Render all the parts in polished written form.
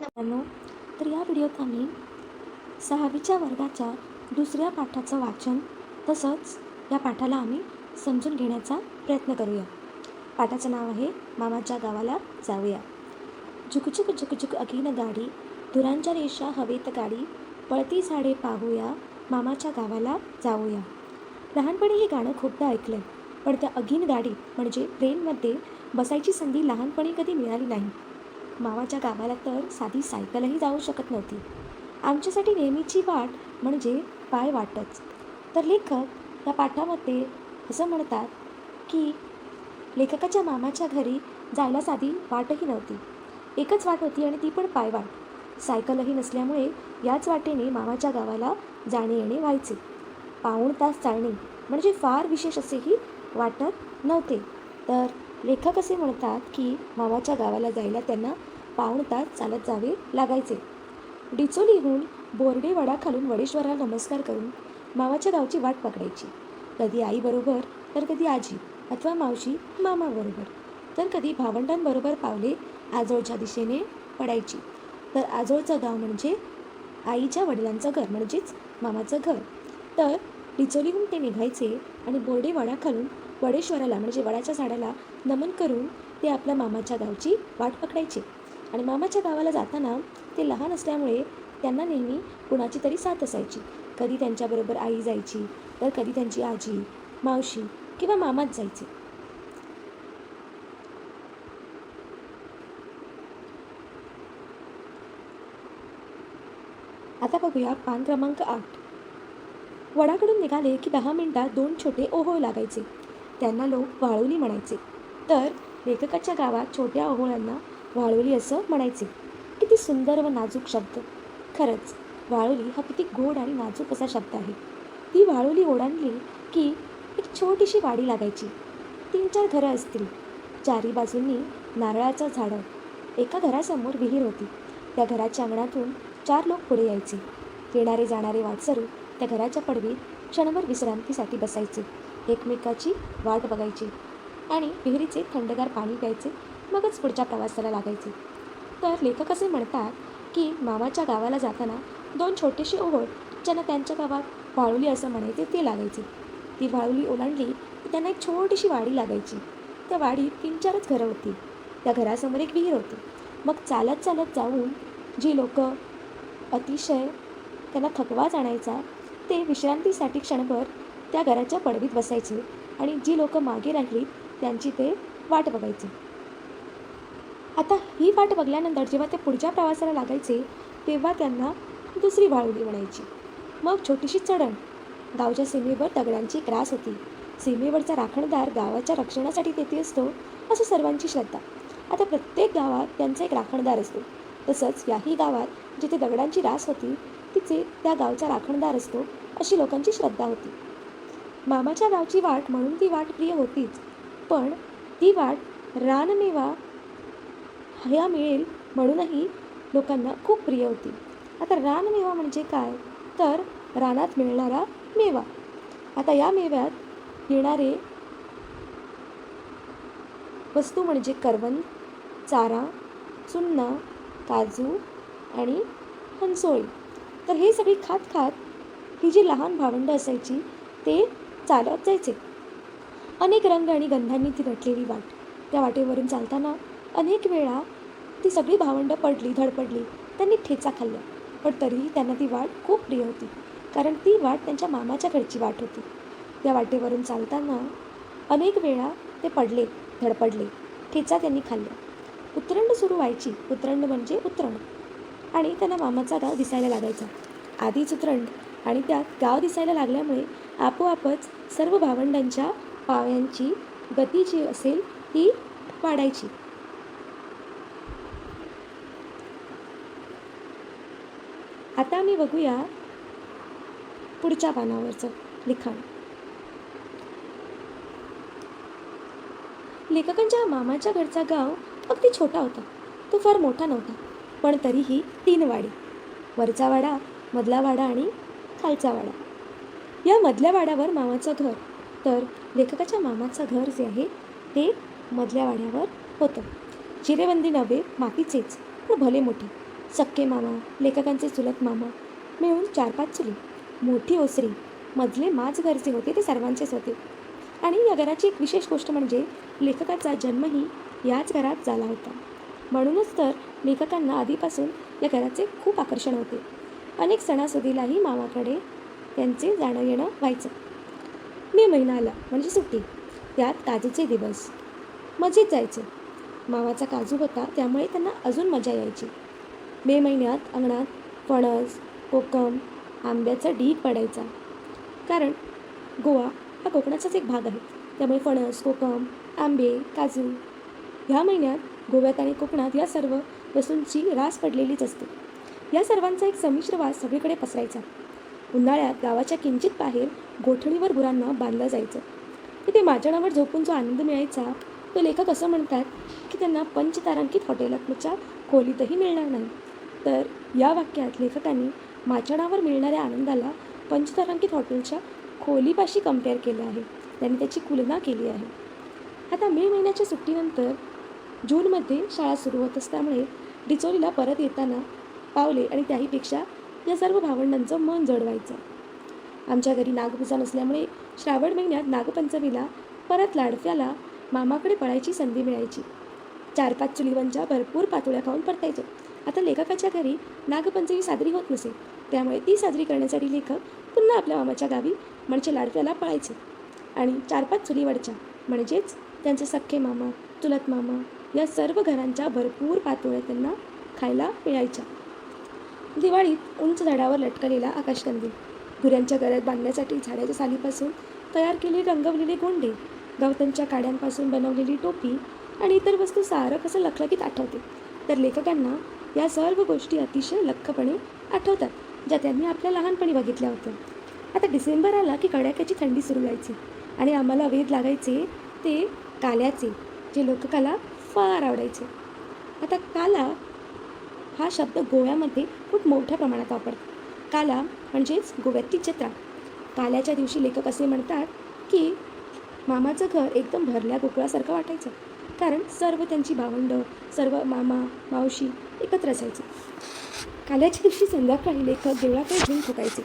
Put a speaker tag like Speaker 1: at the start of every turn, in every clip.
Speaker 1: मित्रांनो, तर या व्हिडिओत आम्ही 6वीच्या वर्गाच्या दुसऱ्या पाठाचं वाचन तसंच या पाठाला आम्ही समजून घेण्याचा प्रयत्न करूया. पाठाचं नाव आहे मामाच्या गावाला जाऊया. झुकझुक झुकझुक अगीन गाडी, धुरांच्या रेषा हवेत गाडी, पळती झाडे पाहूया, मामाच्या गावाला जाऊया. लहानपणी हे गाणं खूपदा ऐकलंय, पण त्या अगीन गाडीत म्हणजे ट्रेनमध्ये बसायची संधी लहानपणी कधी मिळाली नाही. मामाच्या गावाला तर साधी सायकलही जाऊ शकत नव्हती. आमच्यासाठी नेहमीची वाट म्हणजे पाय वाटच. तर लेखक या पाठामध्ये असं म्हणतात की लेखकाच्या मामाच्या घरी जायला साधी वाटही नव्हती. एकच वाट होती आणि ती पण पायवाट. सायकलही नसल्यामुळे याच वाटेने मामाच्या गावाला जाणे येणे व्हायचे. पाऊण तास चालणे म्हणजे फार विशेष असेही वाटत नव्हते. तर लेखक असे म्हणतात की मामाच्या गावाला जायला त्यांना पाऊण तास चालत जावे लागायचे. डिचोलीहून बोर्डेवाडा खालून वडेश्वराला नमस्कार करून मामाच्या गावची वाट पकडायची. कधी आईबरोबर तर कधी आजी अथवा मावशी मामाबरोबर, तर कधी भावंडांबरोबर पावले आजोळच्या दिशेने पडायची. तर आजोळचं गाव म्हणजे आईच्या वडिलांचं घर म्हणजेच मामाचं घर. तर डिचोलीहून ते निघायचे आणि बोर्डेवाडा खालून वडेश्वराला म्हणजे वडाच्या झाडाला नमन करून ते आपल्या मामाच्या गावची वाट पकडायचे. आणि मामाच्या गावाला जाताना ते लहान असल्यामुळे त्यांना नेहमी कुणाची तरी साथ असायची. कधी त्यांच्याबरोबर आई जायची, तर कधी त्यांची आजी, मावशी किंवा मामाच जायचे. आता बघूया पान क्रमांक 8. वडाकडून निघाले की 10 मिनिटात 2 छोटे ओहोळ लागायचे. त्यांना लोक वाळोली म्हणायचे. तर लेखकाच्या गावात छोट्या ओहोळांना वाळोली असं म्हणायचे. किती सुंदर व नाजूक शब्द. खरंच वाळोली हा किती गोड आणि नाजूक असा शब्द आहे. ती वाळोली ओलांडली की एक छोटीशी वाडी लागायची. 3-4 घरं असतील. चारी बाजूंनी नारळाचं झाडं. एका घरासमोर विहीर होती. त्या घराच्या अंगणातून 4 लोक पुढे यायचे. येणारे जाणारे वाटसरू त्या घराच्या पडवीत क्षणभर विश्रांतीसाठी बसायचे. एकमेकाची वाट बघायची आणि विहिरीचे थंडगार पाणी प्यायचे. मगच पुढच्या प्रवासाला लागायचे. तर लेखक असे म्हणतात की मामाच्या गावाला जाताना 2 छोटेसे ओहोळ, ज्यांना त्यांच्या गावात वाळोली असं म्हणायचे, ते लागायचे. ती वाळोली ओलांडली की त्यांना एक छोटीशी वाडी लागायची. त्या वाडीत 3-4च घरं होती. त्या घरासमोर एक विहीर होती. मग चालत चालत जाऊन जी लोक अतिशय त्यांना थकवा जाणायचा, ते विश्रांतीसाठी क्षणभर त्या घराच्या पडवीत बसायचे आणि जी लोक मागे राहिली त्यांची ते वाट बघायचे. आता ही वाट बघल्यानंतर जेव्हा ते पुढच्या प्रवासाला लागायचे तेव्हा त्यांना दुसरी वाळोली म्हणायची. मग छोटीशी चढण. गावच्या सीमेवर दगडांची एक रास होती. सीमेवरचा राखणदार गावाच्या रक्षणासाठी तेथे असतो असं सर्वांची श्रद्धा. आता प्रत्येक गावात त्यांचा एक राखणदार असतो. तसंच याही गावात जिथे दगडांची रास होती तिचे त्या गावचा राखणदार असतो अशी लोकांची श्रद्धा होती. मामाच्या गावची वाट म्हणून ती वाट प्रिय होतीच, पण ती वाट रानमेवा ह्या मिळेल म्हणूनही लोकांना खूप प्रिय होती. आता रानमेवा म्हणजे काय, तर रानात मिळणारा मेवा. आता या मेव्यात येणारे वस्तू म्हणजे करवंद, चारा, चुन्ना, काजू आणि हंसोळी. तर हे सगळी खात खात ही जी लहान भावंडं असायची ते चालत जायचे. अनेक रंग आणि गंधांनी ती नटलेली वाट. त्या वाटेवरून चालताना अनेक वेळा ती सगळी भावंडं पडली, धडपडली. त्यांनी ठेचा खाल्ला, पण तरीही त्यांना ती वाट खूप प्रिय होती, कारण ती वाट त्यांच्या मामाच्या घरची वाट होती. त्या वाटेवरून चालताना अनेक वेळा ते पडले, धडपडले. ठेचा त्यांनी खाल्ला. उतरंड सुरू व्हायची. उतरंड म्हणजे उतरण. आणि त्यांना मामाचा गाव दिसायला लागायचा. आधीच उतरंड आणि त्यात गाव दिसायला लागल्यामुळे आपोआपच सर्व भावंडांच्या पायांची गती जी असेल ती वाढायची. आता आम्ही बघूया पुढच्या पानावरचं लिखाण. लेखकांच्या मामाच्या घरचा गाव अगदी छोटा होता. तो फार मोठा नव्हता, पण तरीही 3 वाडे. वरचा वाडा, मधला वाडा आणि खालचा वाडा. या मधल्या वाड्यावर मामाचं घर. तर लेखकाच्या मामाचं घर जे आहे ते मधल्या वाड्यावर होतं. चिरेबंदी नव्हे, मातीचेच, पण भले मोठे. सक्के मामा, लेखकांचे चुलत मामा मिळून 4-5 चुली, मोठी ओसरी, मधले माज घर जे होते ते सर्वांचेच होते. आणि या घराची एक विशेष गोष्ट म्हणजे लेखकाचा जन्मही याच घरात झाला होता. म्हणूनच तर लेखकांना आधीपासून या घराचे खूप आकर्षण होते. अनेक सणासुदीलाही मामाकडे त्यांचे जाणं येणं व्हायचं. मे महिना आला म्हणजे सुट्टी, त्यात काजूचे दिवस. मजेत जायचे. मामाचा काजू होता त्यामुळे त्यांना अजून मजा यायची. मे महिन्यात अंगणात फणस, कोकम, आंब्याचा ढीग पडायचा. कारण गोवा हा कोकणाचाच एक भाग आहे. त्यामुळे फणस, कोकम, आंबे, काजू ह्या महिन्यात गोव्यात आणि कोकणात या सर्व वस्तूंची रास पडलेलीच असते. या सर्वांचा एक संमिश्र वास सगळीकडे पसरायचा. उन्हाळ्यात गावाच्या किंचित बाहेर गोठणीवर गुरांना बांधलं जायचं. तिथे माचणावर झोपून जो आनंद मिळायचा तो लेखक असं म्हणतात की त्यांना पंचतारांकित हॉटेलाच्या खोलीतही मिळणार नाही. तर या वाक्यात लेखकांनी माचणावर मिळणाऱ्या आनंदाला पंचतारांकित हॉटेलच्या खोलीपाशी कम्पेअर केलं आहे. त्यांनी त्याची तुलना केली आहे. आता मे महिन्याच्या सुट्टीनंतर जूनमध्ये शाळा सुरू होत असल्यामुळे डिचोलीला परत येताना पावले आणि त्याहीपेक्षा या सर्व भावंडांचं मन जड व्हायचं. आमच्या घरी नागपूजा नसल्यामुळे श्रावण महिन्यात नागपंचमीला परत लाडफ्याला मामाकडे पळायची संधी मिळायची. 4-5 चुलीवंच्या भरपूर पातोळ्या खाऊन परतायचो. आता लेखकाच्या घरी नागपंचमी साजरी होत नसे, त्यामुळे ती साजरी करण्यासाठी लेखक पुन्हा आपल्या मामाच्या गावी म्हणजे लाडफ्याला पळायचे. आणि 4-5 चुलीवरच्या म्हणजेच त्यांचे सख्खे मामा, चुलत मामा या सर्व घरांच्या भरपूर पातोळ्या त्यांना खायला मिळायच्या. दिवाळीत उंच झाडावर लटकलेला आकाशकंदील, गुऱ्यांच्या गळ्यात बांधण्यासाठी झाडाच्या सालीपासून तयार केलेले रंगवलेले गोंडे, गवतांच्या काड्यांपासून बनवलेली टोपी आणि इतर वस्तू सारं कसं लखलखीत आठवते. तर लेखकांना या सर्व गोष्टी अतिशय लख्खपणे आठवतात, ज्या त्यांनी आपल्या लहानपणी बघितल्या होत्या. आता डिसेंबर आला की कडाक्याची थंडी सुरू व्हायची आणि आम्हाला वेध लागायचे ते काल्याचे, जे लेखकाला फार आवडायचे. आता काला हा शब्द गोव्यामध्ये खूप मोठ्या प्रमाणात वापरतात. काला म्हणजेच गोव्यातली जत्रा. काल्याच्या दिवशी लेखक असे म्हणतात की मामाचं घर एकदम भरल्या गोकुळासारखं वाटायचं, कारण सर्व त्यांची भावंडं, सर्व मामा मावशी एकत्र असायचे. काल्याच्या दिवशी संध्याकाळी लेखक देवळाकडे घेऊन ठोकायचे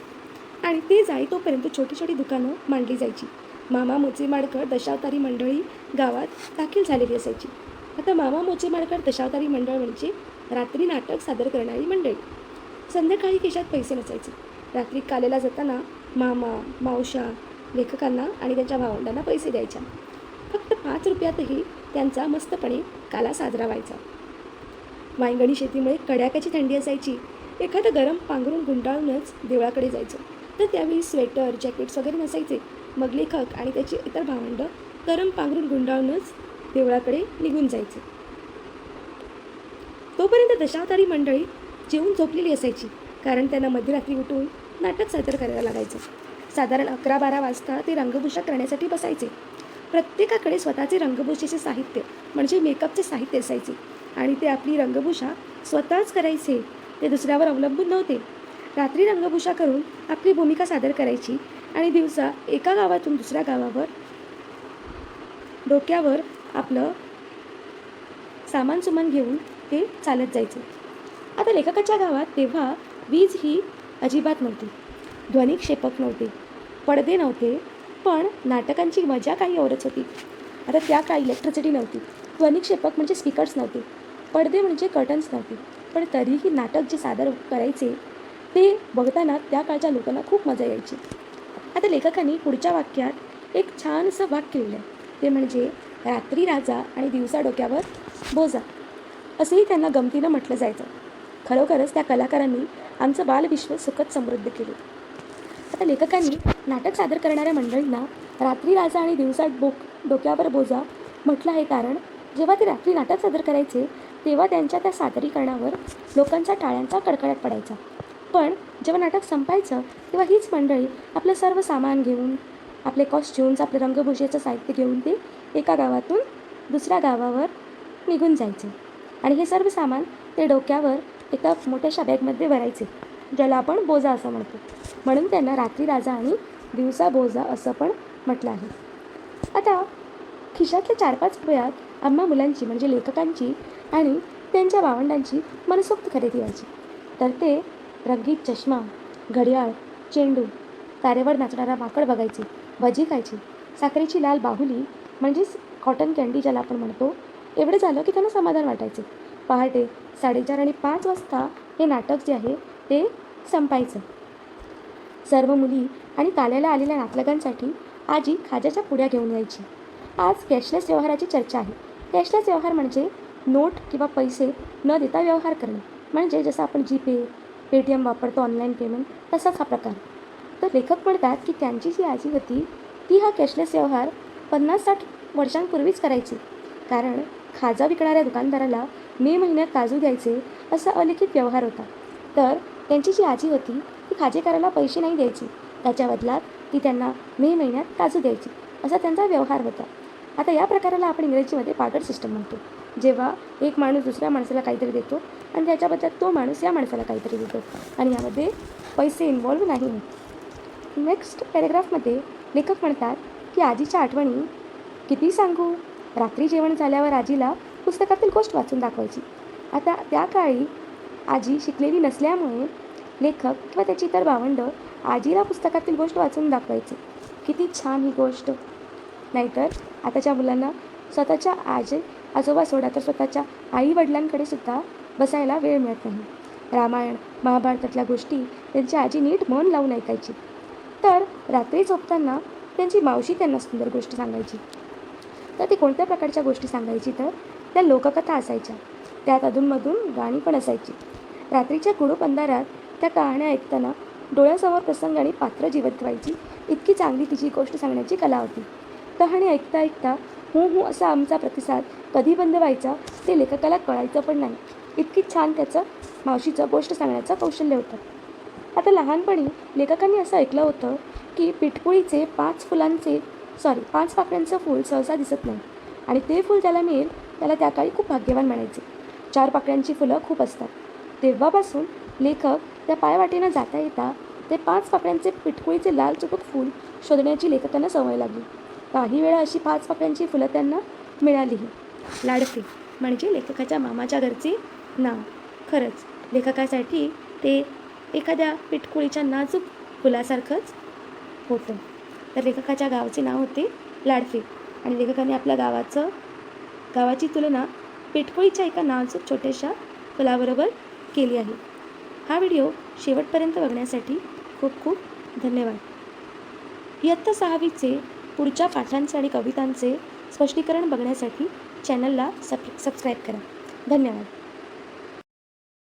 Speaker 1: आणि ते जाई तोपर्यंत छोटी छोटी दुकानं मांडली जायची. मामा मोचेमाडकर दशावतारी मंडळी गावात दाखल झालेली असायची. आता मामा मोचेमाडकर दशावतारी मंडळ म्हणजे रात्री नाटक सादर करणारी मंडळी. संध्याकाळी खिशात पैसे नसायचे. रात्री कालेला जाताना मामा मावशा लेखकांना आणि त्यांच्या भावंडांना पैसे द्यायच्या. फक्त 5 रुपयातही त्यांचा मस्तपणे काला साजरा व्हायचा. वांगणी शेतीमुळे कड्याक्याची थंडी असायची. एखादं गरम पांघरून गुंडाळूनच देवळाकडे जायचं. तर त्यावेळी स्वेटर जॅकेट्स वगैरे नसायचे. मग लेखक आणि त्याची इतर भावंडं गरम पांघरून गुंडाळूनच देवळाकडे निघून जायचे. तोपर्यंत दशावतारी मंडळी जेवून झोपलेली असायची, कारण त्यांना मध्यरात्री उठून नाटक सादर करायला लागायचं. साधारण 11-12 वाजता ते रंगभूषा करण्यासाठी बसायचे. प्रत्येकाकडे स्वतःचे रंगभूषेचे साहित्य म्हणजे मेकअपचे साहित्य असायचे आणि ते आपली रंगभूषा स्वतःच करायचे. ते दुसऱ्यावर अवलंबून नव्हते. रात्री रंगभूषा करून आपली भूमिका सादर करायची आणि दिवसा एका गावातून दुसऱ्या गावावर डोक्यावर आपलं सामान सुमान घेऊन ते चालत जायचे. आता लेखकाच्या गावात तेव्हा वीज ही अजिबात नव्हती, ध्वनिक्षेपक नव्हते, पडदे नव्हते, पण नाटकांची मजा काही औरच होती. आता त्या काळी इलेक्ट्रिसिटी नव्हती, ध्वनिक्षेपक म्हणजे स्पीकर्स नव्हते, पडदे म्हणजे कर्टन्स नव्हते, पण तरीही नाटक जे सादर करायचे ते बघताना त्या काळच्या लोकांना खूप मजा यायची. आता लेखकांनी पुढच्या वाक्यात एक छानसं वाक्य लिहिलं आहे, ते म्हणजे रात्री राजा आणि दिवसा डोक्यावर बोजा, असंही त्यांना गमतीनं म्हटलं जायचं. खरोखरच त्या कलाकारांनी आमचं बालविश्व सुखद समृद्ध केले. आता लेखकांनी नाटक सादर करणाऱ्या मंडळींना रात्री राजा आणि दिवसा डोक्यावर बोजा म्हटलं आहे, कारण जेव्हा ते रात्री नाटक सादर करायचे तेव्हा त्यांच्या त्या सादरीकरणावर लोकांचा टाळ्यांचा कडकडाट पडायचा. पण जेव्हा नाटक संपायचं तेव्हा हीच मंडळी आपलं सर्व सामान घेऊन, आपले कॉस्ट्युम्स, आपले रंगभूषेचं साहित्य घेऊन ते एका गावातून दुसऱ्या गावावर निघून जायचे आणि हे सर्व सामान ते डोक्यावर एका मोठ्याशा बॅगमध्ये भरायचे, ज्याला आपण बोजा असं म्हणतो. म्हणून त्यांना रात्री राजा आणि दिवसा बोजा असं पण म्हटलं आहे. आता खिशातल्या 4-5 रुपयात आम्हा मुलांची म्हणजे लेखकांची आणि त्यांच्या भावंडांची मनसोक्त खरेदी व्हायची. तर ते रंगीत चष्मा, घड्याळ, चेंडू, तारेवर नाचणारा माकड बघायचे, भजी खायची, साखरेची लाल बाहुली म्हणजेच कॉटन कँडी ज्याला आपण म्हणतो, एवढं झालं की त्यांना समाधान वाटायचे. पहाटे 4:30 आणि 5 वाजता हे नाटक जे आहे ते संपायचं. सर्व मुली आणि काल्याला आलेल्या नातलगांसाठी आजी खाज्याच्या पुड्या घेऊन यायची. आज कॅशलेस व्यवहाराची चर्चा आहे. कॅशलेस व्यवहार म्हणजे नोट किंवा पैसे न देता व्यवहार करणे. म्हणजे जसं आपण जीपे, पेटीएम वापरतो ऑनलाईन पेमेंट, तसाच हा प्रकार. तर लेखक म्हणतात की त्यांची जी आजी होती ती हा कॅशलेस व्यवहार 50-60 वर्षांपूर्वीच करायची. कारण खाजा विकणाऱ्या दुकानदाराला मे महिन्यात काजू द्यायचे असा अलिखित व्यवहार होता. तर त्यांची जी आजी होती ती खाजेकराला पैसे नाही द्यायची, त्याच्या बदलात ती त्यांना मे महिन्यात काजू द्यायची, असा त्यांचा व्यवहार होता. आता या प्रकाराला आपण इंग्रजीमध्ये बार्टर सिस्टम म्हणतो, जेव्हा एक माणूस दुसऱ्या माणसाला काहीतरी देतो आणि त्याच्या बदल्यात तो माणूस या माणसाला काहीतरी देतो आणि यामध्ये पैसे इन्व्हॉल्व नाही होत. नेक्स्ट पॅरेग्राफमध्ये लेखक म्हणतात की आजीच्या आठवणी किती सांगू. रात्री जेवण झाल्यावर आजीला पुस्तकातील गोष्ट वाचून दाखवायची. आता त्या काळी आजी शिकलेली नसल्यामुळे लेखक किंवा त्याची इतर भावंडं आजीला पुस्तकातील गोष्ट वाचून दाखवायचे. किती छान ही गोष्ट. नाहीतर आताच्या मुलांना स्वतःच्या आजोबा सोडा तर स्वतःच्या आई वडिलांकडे सुद्धा बसायला वेळ मिळत नाही. रामायण महाभारतातल्या गोष्टी त्यांची आजी नीट मन लावून ऐकायची. तर रात्री झोपताना त्यांची मावशी त्यांना सुंदर गोष्ट सांगायची. तर ती कोणत्या प्रकारच्या गोष्टी सांगायची, तर त्या लोककथा असायच्या. त्यात अधूनमधून गाणी पण असायची. रात्रीच्या कुडूप अंधारात त्या कहाण्या ऐकताना डोळ्यासमोर प्रसंग आणि पात्र जिवंत व्हायची. इतकी चांगली तिची गोष्ट सांगण्याची कला होती. कहाणी ऐकता ऐकता हू असा आमचा प्रतिसाद कधी बंद व्हायचा ते लेखकाला कळायचं पण नाही. इतकी छान त्याचं मावशीचं गोष्ट सांगण्याचं कौशल्य होतं. आता लहानपणी लेखकांनी असं ऐकलं होतं की पिठपोळीचे 5 पाकळ्यांचं फूल सहसा दिसत नाही आणि ते फूल ज्याला मिळेल त्याला त्या काळी खूप भाग्यवान म्हणायचे. 4 पाकळ्यांची फुलं खूप असतात. तेव्हापासून लेखक त्या पायवाटेनं जाता येता ते 5 पाकळ्यांचे पिठपोळीचे लाल चुटूक फूल शोधण्याची लेखकांना सवय लागली. काही वेळा अशी 5 पाकळ्यांची फुलं त्यांना मिळालीही. लाडके म्हणजे लेखकाच्या मामाच्या घरचे नाव. खरंच लेखकासाठी ते एखाद्या पिठपोळीच्या नाजूक फुलासारखंच होतं. तर लेखकाच्या गावाचे नाव होते लाडके आणि लेखकाने आपल्या गावाची तुलना पिठपोळीच्या एका नाजूक छोट्याशा फुलाबरोबर केली आहे. हा व्हिडिओ शेवटपर्यंत बघण्यासाठी खूप खूप धन्यवाद. इयत्ता 6वीचे पुढच्या पाठांचे आणि कवितांचे स्पष्टीकरण बघण्यासाठी चॅनलला सबस्क्राईब करा. धन्यवाद.